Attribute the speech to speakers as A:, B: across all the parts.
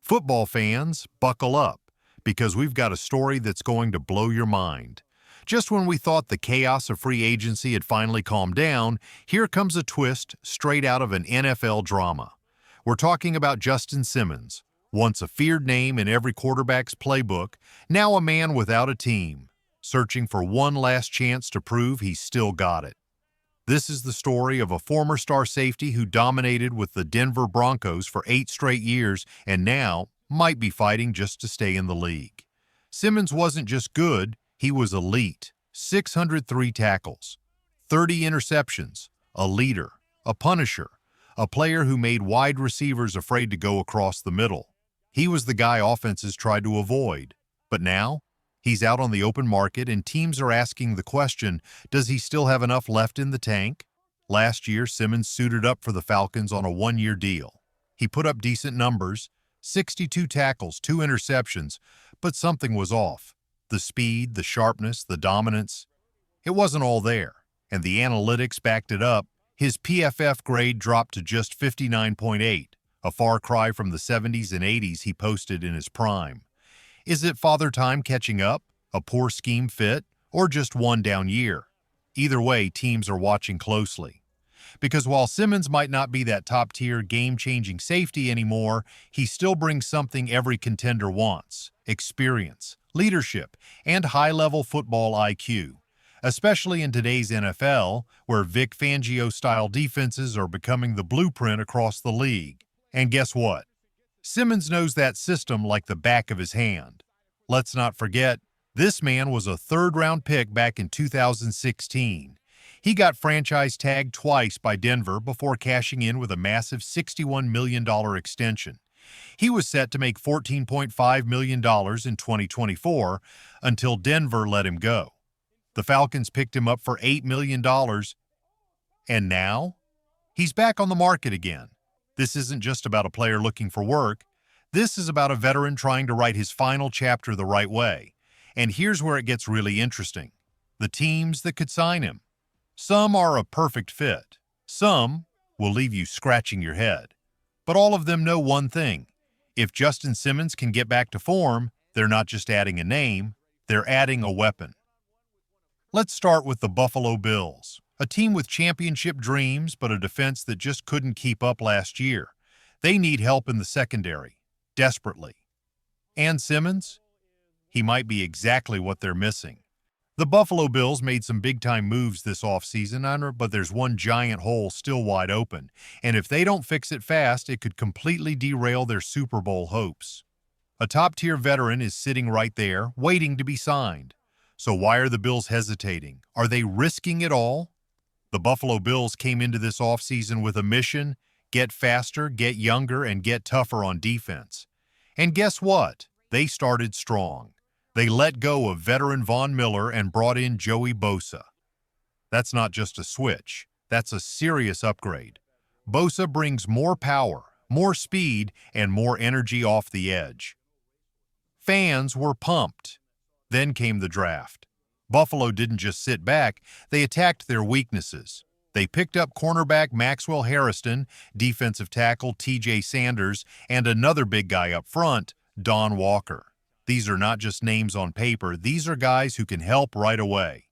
A: Football fans, buckle up, because we've got a story that's going to blow your mind. Just when we thought the chaos of free agency had finally calmed down, here comes a twist straight out of an NFL drama. We're talking about Justin Simmons, once a feared name in every quarterback's playbook, now a man without a team, searching for one last chance to prove he's still got it. This is the story of a former star safety who dominated with the Denver Broncos for 8 straight years and now might be fighting just to stay in the league. Simmons wasn't just good, he was elite. 603 tackles, 30 interceptions, a leader, a punisher, a player who made wide receivers afraid to go across the middle. He was the guy offenses tried to avoid. But now, he's out on the open market and teams are asking the question, does he still have enough left in the tank? Last year, Simmons suited up for the Falcons on a 1-year deal. He put up decent numbers, 62 tackles, 2 interceptions, but something was off. The speed, the sharpness, the dominance, it wasn't all there, and the analytics backed it up. His PFF grade dropped to just 59.8, a far cry from the 70s and 80s he posted in his prime. Is it father time catching up, a poor scheme fit, or just one down year? Either way, teams are watching closely. Because while Simmons might not be that top-tier, game-changing safety anymore, he still brings something every contender wants: experience, leadership, and high-level football IQ, especially in today's NFL, where Vic Fangio-style defenses are becoming the blueprint across the league. And guess what? Simmons knows that system like the back of his hand. Let's not forget, this man was a third-round pick back in 2016. He got franchise tagged twice by Denver before cashing in with a massive $61 million extension. He was set to make $14.5 million in 2024 until Denver let him go. The Falcons picked him up for $8 million, and now he's back on the market again. This isn't just about a player looking for work. This is about a veteran trying to write his final chapter the right way. And here's where it gets really interesting. The teams that could sign him. Some are a perfect fit. Some will leave you scratching your head. But all of them know one thing. If Justin Simmons can get back to form, they're not just adding a name, they're adding a weapon. Let's start with the Buffalo Bills, a team with championship dreams but a defense that just couldn't keep up last year. They need help in the secondary, desperately. And Simmons? He might be exactly what they're missing. The Buffalo Bills made some big-time moves this offseason, but there's one giant hole still wide open, and if they don't fix it fast, it could completely derail their Super Bowl hopes. A top-tier veteran is sitting right there, waiting to be signed. So why are the Bills hesitating? Are they risking it all? The Buffalo Bills came into this offseason with a mission: get faster, get younger, and get tougher on defense. And guess what? They started strong. They let go of veteran Von Miller and brought in Joey Bosa. That's not just a switch. That's a serious upgrade. Bosa brings more power, more speed, and more energy off the edge. Fans were pumped. Then came the draft. Buffalo didn't just sit back, they attacked their weaknesses. They picked up cornerback Maxwell Harrison, defensive tackle TJ Sanders, and another big guy up front, Don Walker. These are not just names on paper, these are guys who can help right away.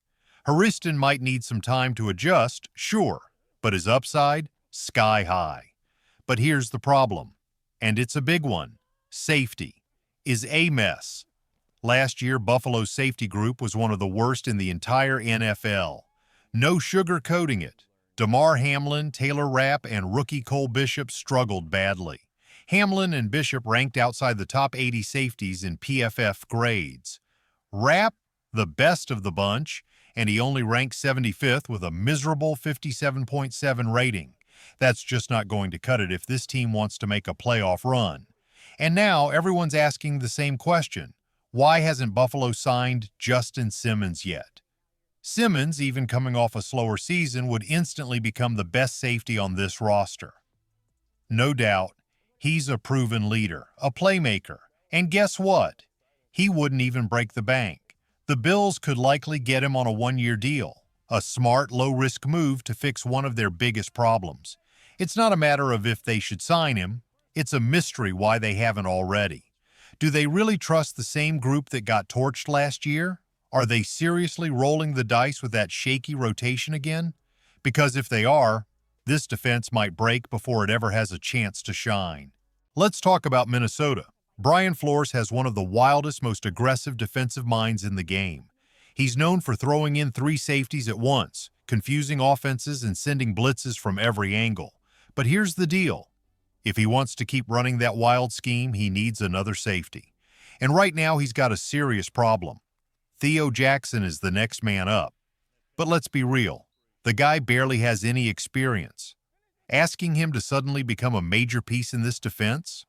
A: Harrison might need some time to adjust, sure, but his upside, sky high. But here's the problem, and it's a big one: safety is a mess. Last year, Buffalo's safety group was one of the worst in the entire NFL. No sugarcoating it. Damar Hamlin, Taylor Rapp, and rookie Cole Bishop struggled badly. Hamlin and Bishop ranked outside the top 80 safeties in PFF grades. Rapp, the best of the bunch, and he only ranked 75th with a miserable 57.7 rating. That's just not going to cut it if this team wants to make a playoff run. And now everyone's asking the same question. Why hasn't Buffalo signed Justin Simmons yet? Simmons, even coming off a slower season, would instantly become the best safety on this roster. No doubt, he's a proven leader, a playmaker, and guess what? He wouldn't even break the bank. The Bills could likely get him on a 1-year deal, a smart, low-risk move to fix one of their biggest problems. It's not a matter of if they should sign him, It's a mystery why they haven't already. Do they really trust the same group that got torched last year? Are they seriously rolling the dice with that shaky rotation again? Because if they are, this defense might break before it ever has a chance to shine. Let's talk about Minnesota. Brian Flores has one of the wildest, most aggressive defensive minds in the game. He's known for throwing in 3 safeties at once, confusing offenses and sending blitzes from every angle. But here's the deal. If he wants to keep running that wild scheme, he needs another safety. And right now, he's got a serious problem. Theo Jackson is the next man up. But let's be real. The guy barely has any experience. Asking him to suddenly become a major piece in this defense?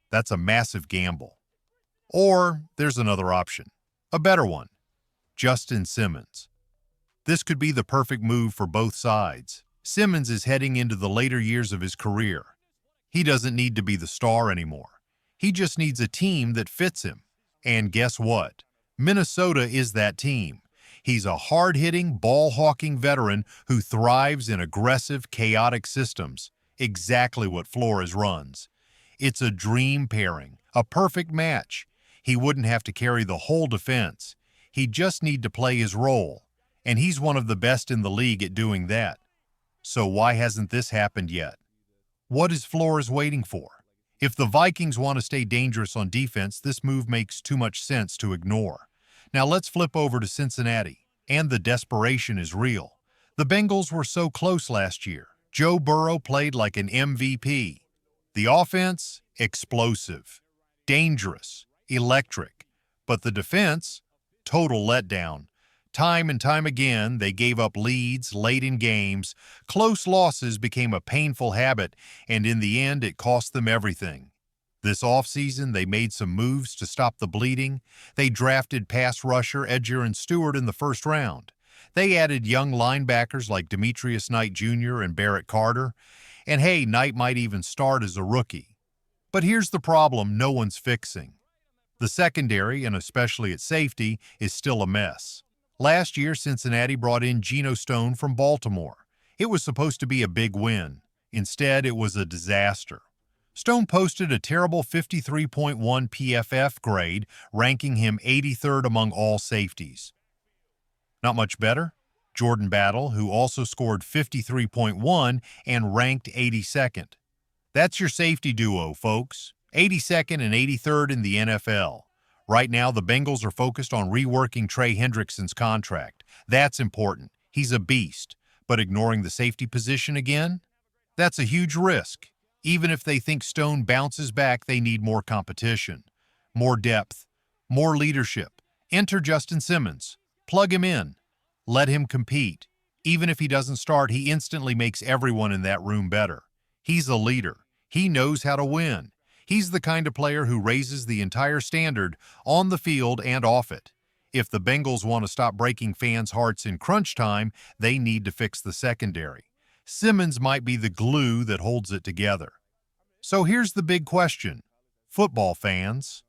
A: That's a massive gamble. Or there's another option. A better one. Justin Simmons. This could be the perfect move for both sides. Simmons is heading into the later years of his career. He doesn't need to be the star anymore. He just needs a team that fits him. And guess what? Minnesota is that team. He's a hard-hitting, ball-hawking veteran who thrives in aggressive, chaotic systems, exactly what Flores runs. It's a dream pairing, a perfect match. He wouldn't have to carry the whole defense. He'd just need to play his role, and he's one of the best in the league at doing that. So why hasn't this happened yet? What is Flores waiting for? If the Vikings want to stay dangerous on defense, this move makes too much sense to ignore. Now let's flip over to Cincinnati, and the desperation is real. The Bengals were so close last year. Joe Burrow played like an MVP. The offense, explosive, dangerous, electric. But the defense, total letdown. Time and time again, they gave up leads late in games. Close losses became a painful habit, and in the end, it cost them everything. This offseason, they made some moves to stop the bleeding. They drafted pass rusher Edgerrin Stewart in the first round. They added young linebackers like Demetrius Knight Jr. and Barrett Carter. And hey, Knight might even start as a rookie. But here's the problem no one's fixing. The secondary, and especially at safety, is still a mess. Last year, Cincinnati brought in Geno Stone from Baltimore. It was supposed to be a big win. Instead, it was a disaster. Stone posted a terrible 53.1 PFF grade, ranking him 83rd among all safeties. Not much better? Jordan Battle, who also scored 53.1 and ranked 82nd. That's your safety duo, folks. 82nd and 83rd in the NFL. Right now, the Bengals are focused on reworking Trey Hendrickson's contract. That's important. He's a beast. But ignoring the safety position again? That's a huge risk. Even if they think Stone bounces back, they need more competition, more depth, more leadership. Enter Justin Simmons. Plug him in. Let him compete. Even if he doesn't start, he instantly makes everyone in that room better. He's a leader. He knows how to win. He's the kind of player who raises the entire standard on the field and off it. If the Bengals want to stop breaking fans' hearts in crunch time, they need to fix the secondary. Simmons might be the glue that holds it together. So here's the big question. Football fans,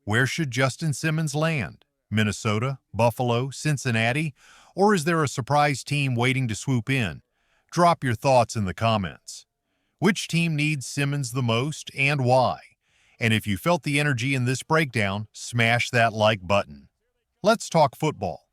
A: where should Justin Simmons land? Minnesota, Buffalo, Cincinnati? Or is there a surprise team waiting to swoop in? Drop your thoughts in the comments. Which team needs Simmons the most and why? And if you felt the energy in this breakdown, smash that like button. Let's talk football.